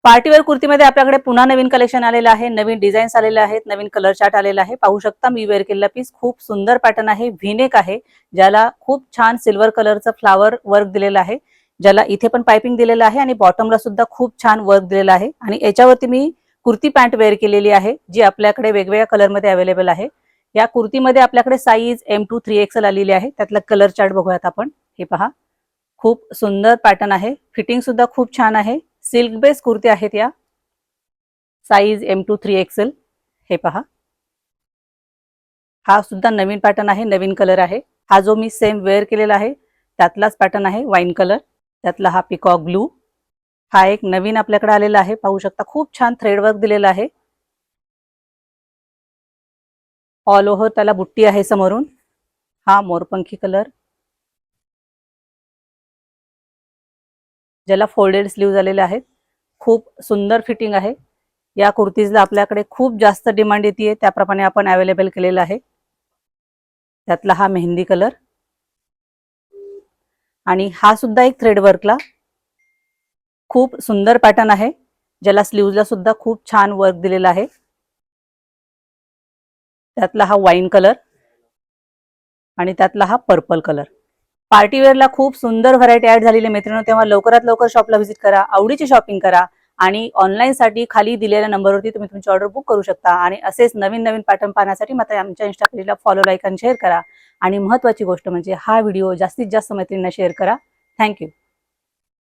Party wear कुर्तीमध्ये आपल्याकडे पुन्हा नवीन collection आलेलं आहे, नवीन डिझाईन्स आलेले आहेत, नवीन कलर चार्ट आलेला आहे। पाहू शकता मी वेअर केलेला पीस खूप सुंदर पॅटर्न आहे, व्हीनेक आहे, ज्याला खूप छान सिल्वर कलरचं फ्लावर वर्क दिलेलं आहे, ज्याला इथे पण पाइपिंग दिलेलं आहे आणि बॉटमला सुद्धा खूप छान वर्क दिलेलं आहे। आणि याच्यावरती मी कुर्ती पॅन्ट वेअर केलेली आहे, जी आपल्याकडे वेगवेगळ्या कलरमध्ये अवेलेबल आहे। या कुर्तीमध्ये आपल्याकडे साईज M2 3XL आलेली आहे। त्यातला कलर चार्ट बघूयात आपण। हे पहा, खूप सुंदर पॅटर्न आहे, फिटिंग सुद्धा खूप छान आहे। सिल्क बेस कुर्ती आहेत या, साईज M2 3XL। हे पहा, हा सुद्धा नवीन पॅटर्न आहे, नवीन कलर आहे। हा जो मी सेम वेअर केलेला आहे त्यातलाच पॅटर्न आहे, वाईन कलर। त्यातला हा पिकॉक ब्लू, हा एक नवीन आपल्याकडे आलेला आहे। पाहू शकता खूप छान थ्रेड वर्क दिलेला आहे, ऑल ओव्हर त्याला बुट्टी आहे समोरून। हा मोरपंखी कलर, ज्याला फोल्डेड स्लीव्ह आलेले आहेत, खूप सुंदर फिटिंग आहे। या कुर्तीजला आपल्याकडे खूप जास्त डिमांड येते, त्याप्रमाणे आपण अवेलेबल केलेला आहे। त्यातला हा मेहंदी कलर, आणि हा सुद्धा एक थ्रेड वर्कला खूप सुंदर पॅटर्न आहे, ज्याला स्लीव्हजला सुद्धा खूप छान वर्क दिलेला आहे। त्यातला हा वाईन कलर आणि त्यातला हा पर्पल कलर। पार्टीवेअरला खूप सुंदर व्हरायटी ऍड झालेली मित्रांनो, तेव्हा लवकरात लवकर शॉपला व्हिजिट करा, आवडीची शॉपिंग करा। आणि ऑनलाईन साठी खाली दिलेल्या नंबरवरती तुम्ही तुमची ऑर्डर बुक करू शकता। आणि असेच नवीन नवीन पॅटर्न पाहण्यासाठी मात्र आमच्या इंस्टा पेजला फॉलो, लाईक आणि शेअर करा। आणि महत्त्वाची गोष्ट म्हणजे हा व्हिडिओ जास्तीत जास्त मैत्रिणींना शेअर करा। थँक्यू।